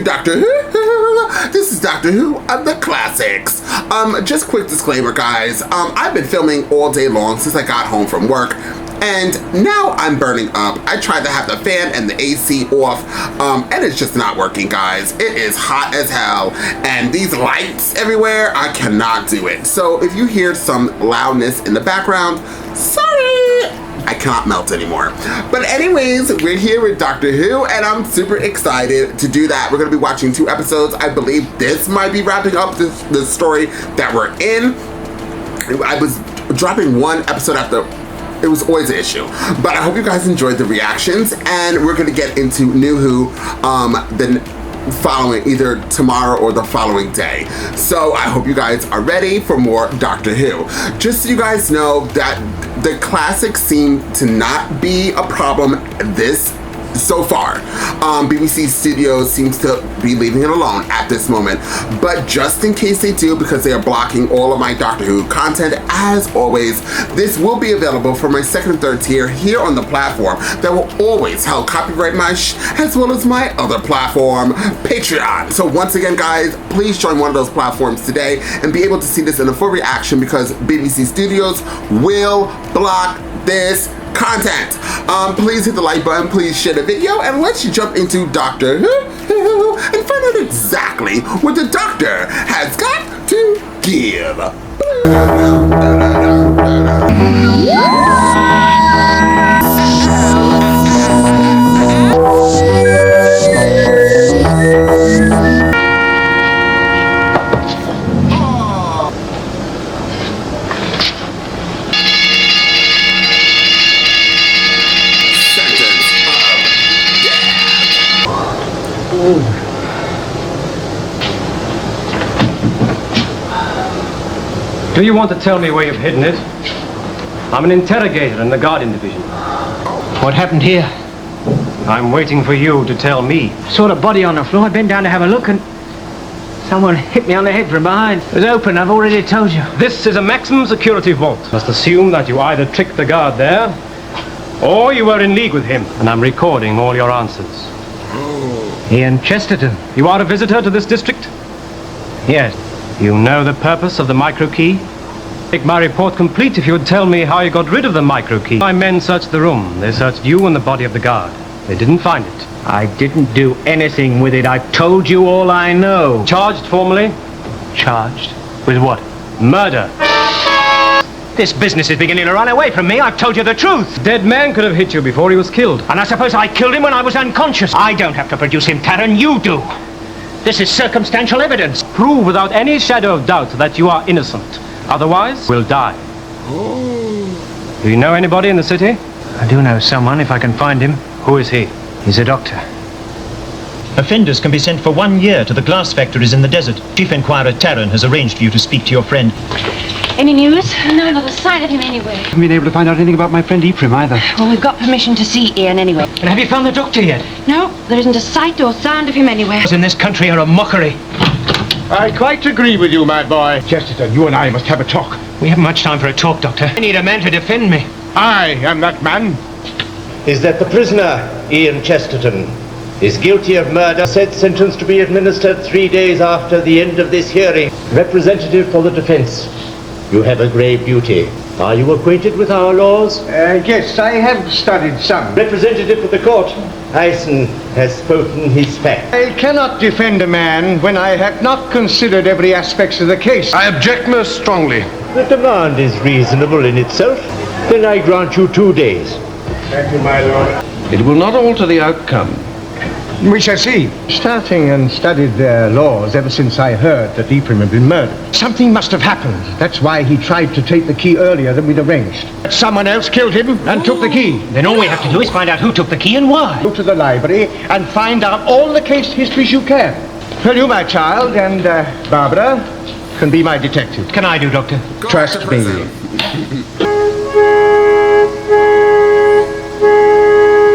Doctor Who. This is Doctor Who of the classics. Just quick disclaimer, guys. I've been filming all day long since I got home from work, and now I'm burning up. I tried to have the fan and the AC off, and it's just not working, guys. It is hot as hell, and these lights everywhere, I cannot do it. So if you hear some loudness in the background, sorry, I cannot melt anymore. But anyways, we're here with Doctor Who, and I'm super excited to do that. We're going to be watching 2 episodes. I believe this might be wrapping up the story that we're in. I was dropping 1 episode after. It was always an issue. But I hope you guys enjoyed the reactions, and we're going to get into New Who the following, either tomorrow or the following day. So I hope you guys are ready for more Doctor Who. Just so you guys know that the classics seem to not be a problem so far. BBC Studios seems to be leaving it alone at this moment, but just in case they do, because they are blocking all of my Doctor Who content, as always, this will be available for my 2nd and 3rd tier here on the platform that will always help copyright my as well as my other platform, Patreon. So once again, guys, please join one of those platforms today and be able to see this in a full reaction, because BBC Studios will block this content. Please hit the like button, please share the video, and let's jump into Doctor Who and find out exactly what the Doctor has got to give. Do you want to tell me where you've hidden it? I'm an interrogator in the Guardian Division. What happened here? I'm waiting for you to tell me. I saw the body on the floor. I bent down to have a look, and someone hit me on the head from behind. It was open, I've already told you. This is a maximum security vault. Must assume that you either tricked the guard there, or you were in league with him, and I'm recording all your answers. Ian Chesterton. You are a visitor to this district? Yes. You know the purpose of the micro key? Make my report complete if you would tell me how you got rid of the micro key. My men searched the room. They searched you and the body of the guard. They didn't find it. I didn't do anything with it. I've told you all I know. Charged formally? Charged? With what? Murder. This business is beginning to run away from me. I've told you the truth. Dead man could have hit you before he was killed. And I suppose I killed him when I was unconscious. I don't have to produce him, Taran. You do. This is circumstantial evidence. Prove without any shadow of doubt that you are innocent. Otherwise, we'll die. Do you know anybody in the city? I do know someone, if I can find him. Who is he? He's a doctor. Offenders can be sent for 1 year to the glass factories in the desert. Chief Inquirer Taran has arranged for you to speak to your friend. Any news? No, not a sign of him anywhere. Haven't been able to find out anything about my friend Ephraim either. Well, we've got permission to see Ian anyway. And have you found the doctor yet? No, there isn't a sight or sound of him anywhere. In this country are a mockery. I quite agree with you, my boy. Chesterton, you and I must have a talk. We haven't much time for a talk, Doctor. I need a man to defend me. I am that man. Is that the prisoner, Ian Chesterton, is guilty of murder, said sentence to be administered 3 days after the end of this hearing. Representative for the defense, you have a grave duty. Are you acquainted with our laws? Yes, I have studied some. Representative for the court, Eisen has spoken his fact. I cannot defend a man when I have not considered every aspect of the case. I object most strongly. The demand is reasonable in itself. Then I grant you 2 days. Thank you, my lord. It will not alter the outcome. We shall see. Starting and studied their laws ever since I heard that Ephraim had been murdered. Something must have happened. That's why he tried to take the key earlier than we'd arranged. Someone else killed him and took the key. Then all we have to do is find out who took the key and why. Go to the library and find out all the case histories you can. Well, you, my child, and Barbara can be my detective. What can I do, Doctor? Trust me.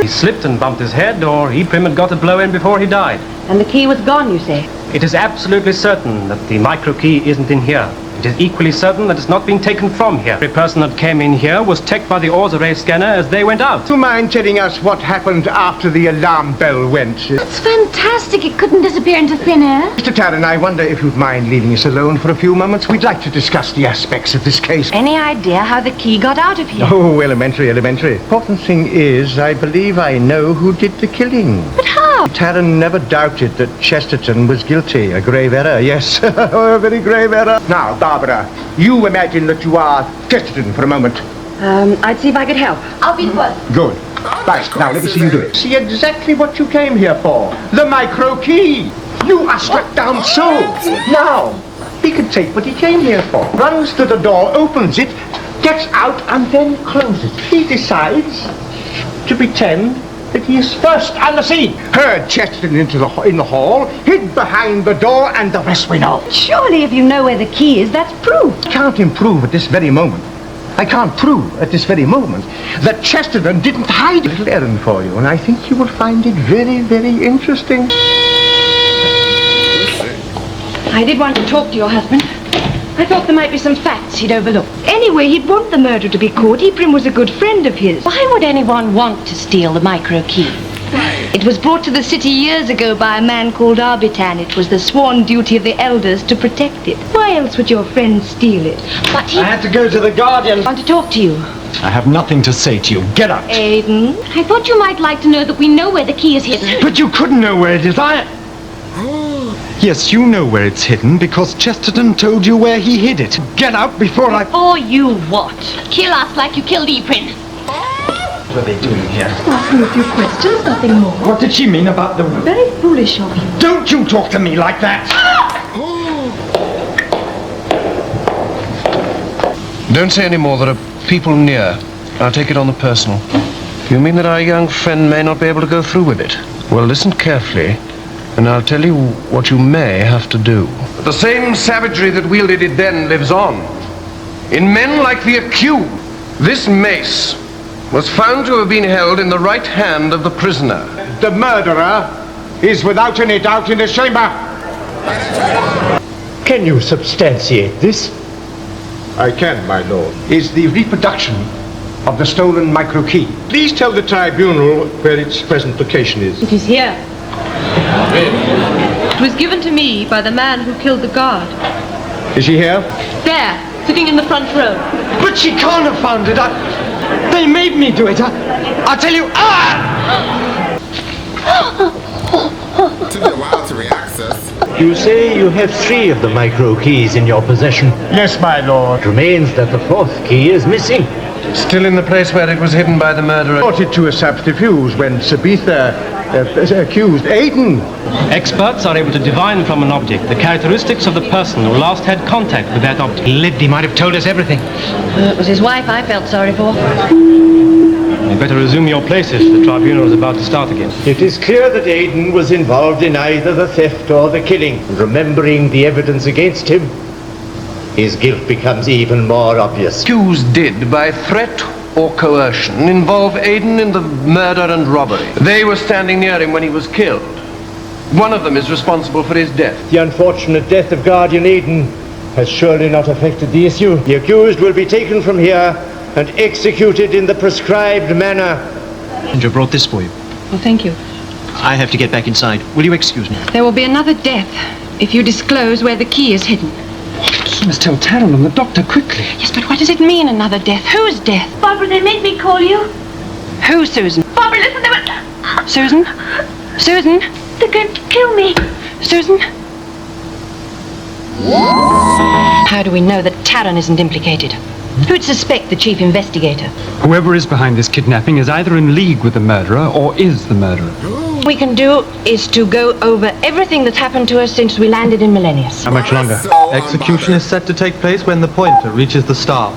He slipped and bumped his head, or Ephraim had got a blow in before he died. And the key was gone, you say? It is absolutely certain that the micro key isn't in here. It is equally certain that it's not been taken from here. Every person that came in here was checked by the Oars Array scanner as they went out. Do you mind telling us what happened after the alarm bell went? It's fantastic. It couldn't disappear into thin air. Mr. Tarrant, I wonder if you'd mind leaving us alone for a few moments. We'd like to discuss the aspects of this case. Any idea how the key got out of here? Oh, elementary. Important thing is, I believe I know who did the killing. But how? Tarrant never doubted that Chesterton was guilty. A grave error, yes. A very grave error. Now, Barbara, you imagine that you are Chesterton for a moment. I'd see if I could help. I'll be one. Good. Right, now let me see you do it. See exactly what you came here for. The micro key. You are struck down so. Now, he can take what he came here for. Runs to the door, opens it, gets out, and then closes. He decides to pretend that he is first on the scene. Heard Chesterton in the hall, hid behind the door, and the rest we know. Surely if you know where the key is, that's proof. Can't improve at this very moment. I can't prove at this very moment that Chesterton didn't hide a little errand for you, and I think you will find it very, very interesting. I did want to talk to your husband. I thought there might be some facts he'd overlooked. Anyway, he'd want the murderer to be caught. Ephraim was a good friend of his. Why would anyone want to steal the micro key? It was brought to the city years ago by a man called Arbitan. It was the sworn duty of the elders to protect it. Why else would your friend steal it? But he... I had to go to the Guardian. I want to talk to you. I have nothing to say to you. Get out. Aiden, I thought you might like to know that we know where the key is hidden. But you couldn't know where it is. Yes, you know where it's hidden because Chesterton told you where he hid it. Get out before I... Or you what? Kill us like you killed Ephraim. What are they doing here? Asking a few questions, nothing more. What did she mean about the... Very foolish of you. Don't you talk to me like that! Don't say any more. There are people near. I'll take it on the personal. You mean that our young friend may not be able to go through with it? Well, listen carefully, and I'll tell you what you may have to do. The same savagery that wielded it then lives on. In men like the accused, this mace was found to have been held in the right hand of the prisoner. The murderer is without any doubt in the chamber. Can you substantiate this? I can, my lord. Is the reproduction of the stolen micro key. Please tell the tribunal where its present location is. It is here. It was given to me by the man who killed the guard. Is she here? There, sitting in the front row. But she can't have found it. They made me do it. I'll tell you. Took me a while to reaccess. You say you have 3 of the micro keys in your possession. Yes, my lord. It remains that the 4th key is missing. Still in the place where it was hidden by the murderer. Brought it to a subterfuge when Sabitha accused Aiden. Experts are able to divine from an object the characteristics of the person who last had contact with that object. Lived, he might have told us everything. It was his wife I felt sorry for. You better resume your places. The tribunal is about to start again. It is clear that Aiden was involved in either the theft or the killing. Remembering the evidence against him, his guilt becomes even more obvious. Accused did, by threat or coercion, involve Aiden in the murder and robbery. They were standing near him when he was killed. One of them is responsible for his death. The unfortunate death of Guardian Aiden has surely not affected the issue. The accused will be taken from here and executed in the prescribed manner. I brought this for you. Well, thank you. I have to get back inside. Will you excuse me? There will be another death if you disclose where the key is hidden. You must tell Tarrant and the doctor quickly. Yes, but what does it mean, another death? Whose death? Barbara, they made me call you. Who, Susan? Barbara, listen, they were... Susan? Susan? They're going to kill me. Susan? How do we know that Tarrant isn't implicated? Who'd suspect the chief investigator? Whoever is behind this kidnapping is either in league with the murderer or is the murderer. What we can do is to go over everything that's happened to us since we landed in Millennius. How much longer? Execution is set to take place when the pointer reaches the star.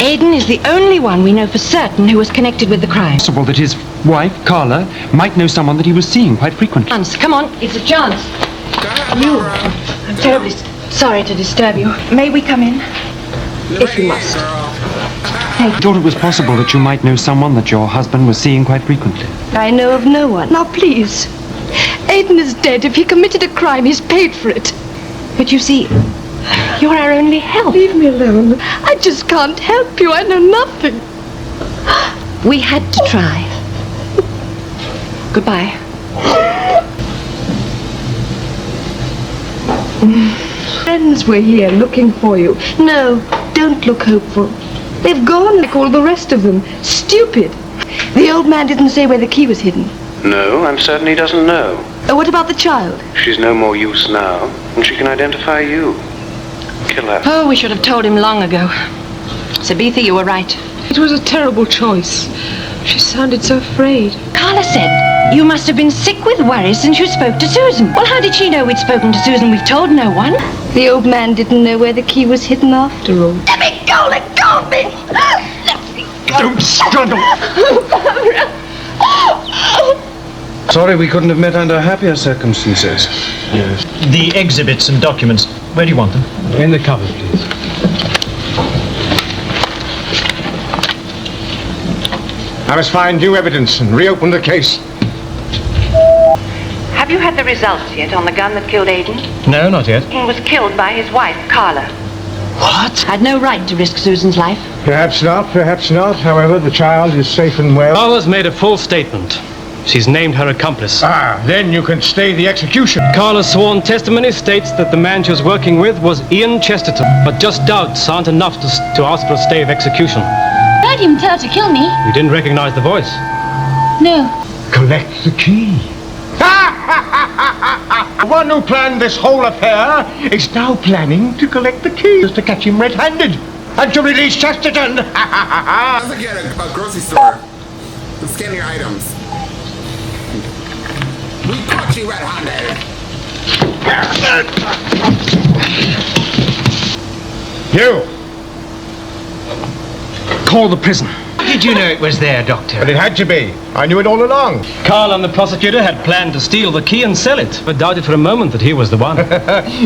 Aiden is the only one we know for certain who was connected with the crime. Possible that his wife, Carla, might know someone that he was seeing quite frequently. Chance, come on, it's a chance. I'm terribly sorry to disturb you. May we come in? If you must. I thought it was possible that you might know someone that your husband was seeing quite frequently. I know of no one. Now, please, Aiden is dead. If he committed a crime, he's paid for it. But you see, you're our only help. Leave me alone. I just can't help you. I know nothing. We had to try. Goodbye. Friends were here looking for you. No, don't look hopeful. They've gone like all the rest of them. Stupid. The old man didn't say where the key was hidden. No, I'm certain he doesn't know. What about the child? She's no more use now, and she can identify you. Kill her. Oh, we should have told him long ago. Sabitha, you were right. It was a terrible choice. She sounded so afraid. Carla said you must have been sick with worry since you spoke to Susan. Well, how did she know we'd spoken to Susan? We've told no one. The old man didn't know where the key was hidden after all. Let me go! Let go of me! Let me go! Don't struggle! Sorry we couldn't have met under happier circumstances. Yes. The exhibits and documents, where do you want them? In the cupboard, please. I must find new evidence and reopen the case. Have you had the results yet on the gun that killed Aiden? No, not yet. He was killed by his wife, Carla. What? Had no right to risk Susan's life. Perhaps not. However, the child is safe and well. Carla's made a full statement. She's named her accomplice. Ah, then you can stay the execution. Carla's sworn testimony states that the man she was working with was Ian Chesterton, but just doubts aren't enough to ask for a stay of execution. I heard him tell her to kill me. You didn't recognize the voice? No. Collect the key. The one who planned this whole affair is now planning to collect the keys to catch him red-handed and to release Chesterton. Let's look at a grocery store. Scan your items. We caught you red-handed. You. Call the prison. How did you know it was there, Doctor? But it had to be. I knew it all along. Carl and the prosecutor had planned to steal the key and sell it, but doubted for a moment that he was the one.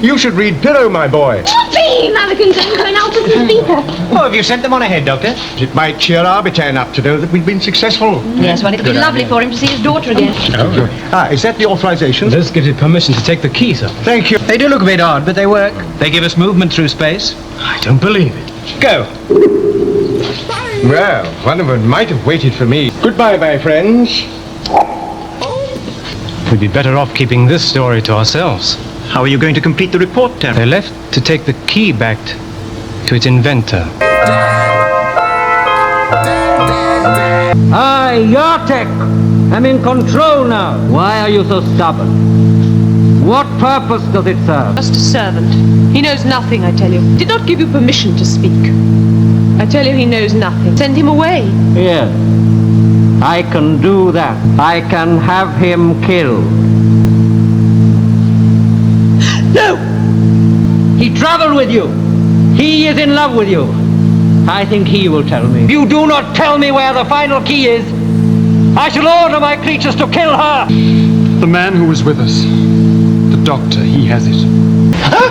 You should read Pillow, my boy. Be Americans and going out as a speaker. Oh, have you sent them on ahead, Doctor? It might cheer Arbiter enough to know that we've been successful. Yes, well, it'd be lovely for him to see his daughter again. Ah, is that the authorization? This gives you permission to take the key, sir. Thank you. They do look a bit odd, but they work. They give us movement through space. I don't believe it. Go. Well, one of them might have waited for me. Goodbye, my friends. We'd be better off keeping this story to ourselves. How are you going to complete the report, Terry? They left to take the key back to its inventor. Hi, Yartek. I'm in control now. Why are you so stubborn? What purpose does it serve? Just a servant. He knows nothing, I tell you. Did not give you permission to speak. I tell you he knows nothing. Send him away. Yes. I can do that. I can have him killed. No! He traveled with you. He is in love with you. I think he will tell me. If you do not tell me where the final key is, I shall order my creatures to kill her. The man who was with us. The doctor, he has it.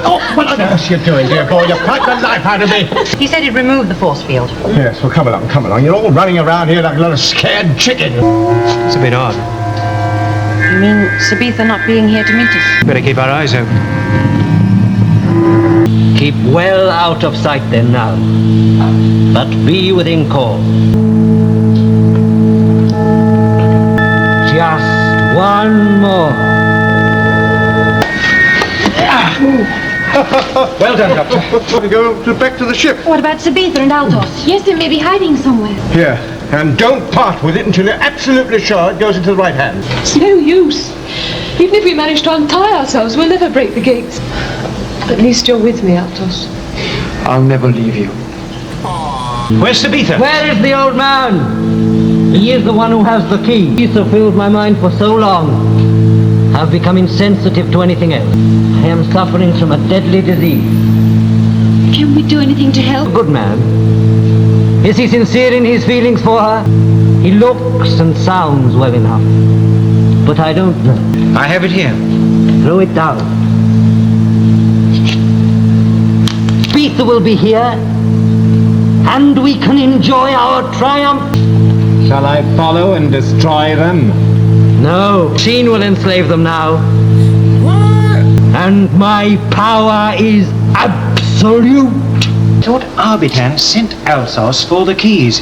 Oh, what on earth are you doing, dear boy? You've frightened the life out of me. He said he'd removed the force field. Yes, well, come along. You're all running around here like a lot of scared chickens. It's a bit odd. You mean Sabitha not being here to meet us? Better keep our eyes open. Keep well out of sight then now. But be within call. Just one more. Well done, Doctor. We go back to the ship. What about Sabitha and Altos? Yes, they may be hiding somewhere. Here, and don't part with it until you're absolutely sure it goes into the right hand. It's no use. Even if we manage to untie ourselves, we'll never break the gates. At least you're with me, Altos. I'll never leave you. Where's Sabitha? Where is the old man? He is the one who has the key. He's so filled my mind for so long. I've become insensitive to anything else. I am suffering from a deadly disease. Can we do anything to help? Good man. Is he sincere in his feelings for her? He looks and sounds well enough. But I don't know. I have it here. Throw it down. Sabitha will be here, and we can enjoy our triumph. Shall I follow and destroy them? No, machine will enslave them now. And my power is absolute. Thought Arbitan sent Althos for the keys.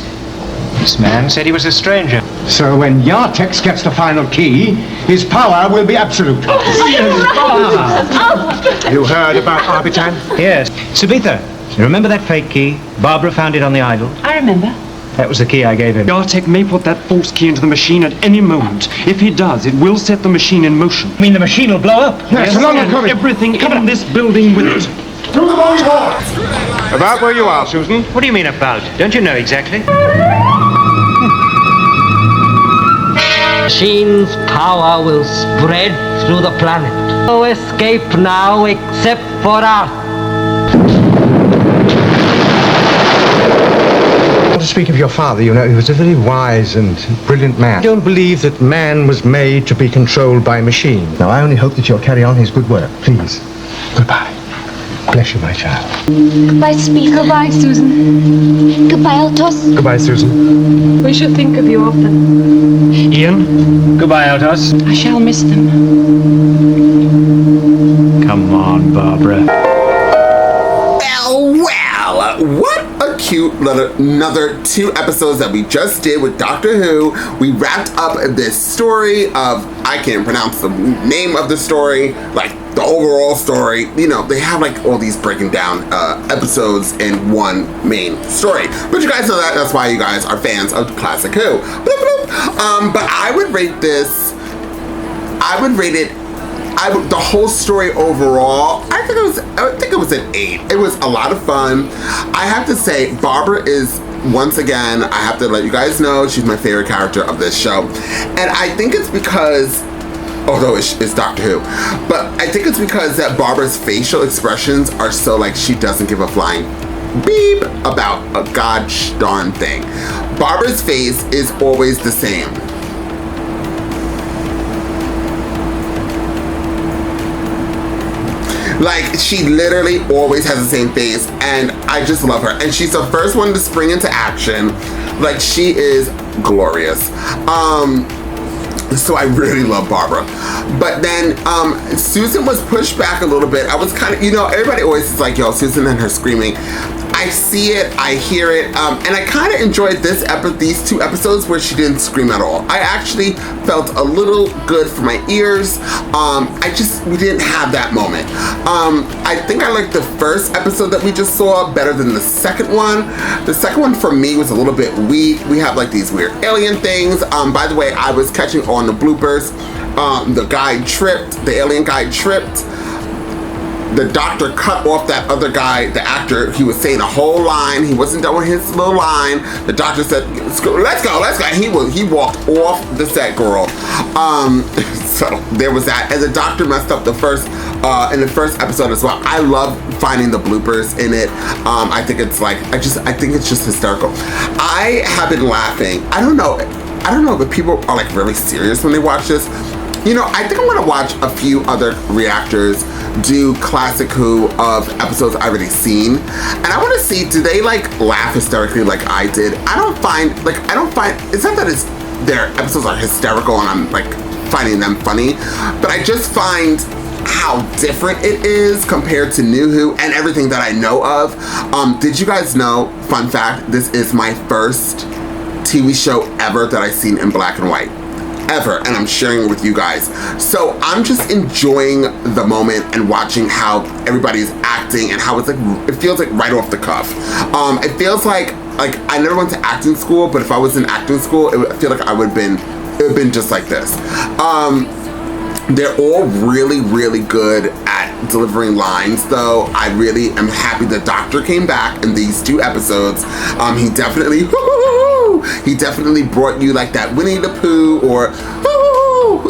This man said he was a stranger. So when Yartex gets the final key, his power will be absolute. You heard about Arbitan? Yes. Sabitha, you remember that fake key? Barbara found it on the idol. I remember. That was the key I gave him. Yartek may put that false key into the machine at any moment. If he does, it will set the machine in motion. I mean, the machine will blow up. Yes, along and with everything in this building with it. About where you are, Susan. What do you mean about? Don't you know exactly? Machine's power will spread through the planet. No escape now except for us. To speak of your father, you know, he was a very wise and brilliant man. I don't believe that man was made to be controlled by machine. Now, I only hope that you'll carry on his good work. Please. Goodbye. Bless you, my child. Goodbye, Speed. Goodbye, Susan. Goodbye, Altos. Goodbye, Susan. We should think of you often. Ian, goodbye, Altos. I shall miss them. Come on, Barbara. Well, what a cute another 2 episodes that we just did with Doctor Who. We wrapped up this story of, I can't pronounce the name of the story, like the overall story. You know, they have like all these breaking down episodes in one main story. But you guys know that, that's why you guys are fans of Classic Who. Bloop, bloop. But I would rate it the whole story overall, I think it was an 8. It was a lot of fun. I have to say, Barbara is, once again, I have to let you guys know, she's my favorite character of this show. And I think it's because, although it's Doctor Who, but I think it's because that Barbara's facial expressions are so like she doesn't give a flying beep about a gosh darn thing. Barbara's face is always the same. Like, she literally always has the same face, and I just love her. And she's the first one to spring into action. Like, she is glorious. So I really love Barbara. But then Susan was pushed back a little bit. I was kind of, you know, everybody always is like, yo, Susan and her screaming. I see it, I hear it, and I kind of enjoyed these 2 episodes where she didn't scream at all. I actually felt a little good for my ears. We didn't have that moment. I think I liked the first episode that we just saw better than the second one. The second one for me was a little bit weak. We have like these weird alien things. By the way, I was catching on the bloopers. The guy tripped, the alien guy tripped. The doctor cut off that other guy, the actor. He was saying a whole line. He wasn't done with his little line. The doctor said, let's go. He walked off the set, girl. So there was that. And the doctor messed up in the first episode as well. I love finding the bloopers in it. I think it's just hysterical. I have been laughing. I don't know if people are like really serious when they watch this. You know, I think I'm gonna watch a few other reactors do Classic Who of episodes I've already seen, and I want to see, do they like laugh hysterically like I did? I don't find it's not that their episodes are hysterical and I'm like finding them funny, but I just find how different it is compared to New Who and everything that I know of. Did you guys know, fun fact, this is my first TV show ever that I've seen in black and white. Ever, and I'm sharing it with you guys. So I'm just enjoying the moment and watching how everybody's acting and how it's like, it feels like right off the cuff. It feels like I never went to acting school, but if I was in acting school, I feel like it would have been just like this. They're all really, really good at delivering lines, though. I really am happy the doctor came back in these 2 episodes. He definitely brought you like that Winnie the Pooh, or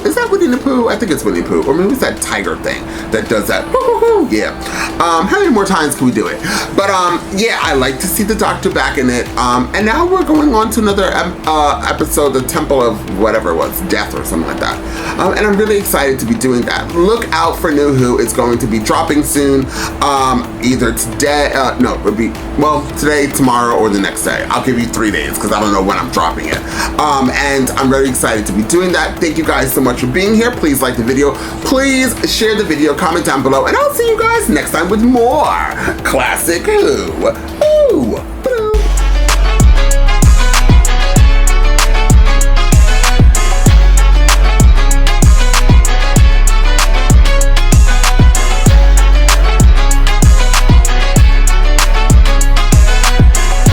is that Winnie the Pooh? I think it's Winnie the Pooh, or maybe it's that tiger thing that does that. Yeah. How many more times can we do it? But yeah, I like to see the doctor back in it. And now we're going on to another episode, the Temple of whatever it was, Death or something like that. And I'm really excited to be doing that. Look out for New Who. It's going to be dropping soon. Either today, no, it would be, well, today, tomorrow, or the next day. I'll give you 3 days because I don't know when I'm dropping it. And I'm very excited to be doing that. Thank you guys so so much for being here. Please like the video. Please share the video, comment down below, and I'll see you guys next time with more Classic Who. Ooh.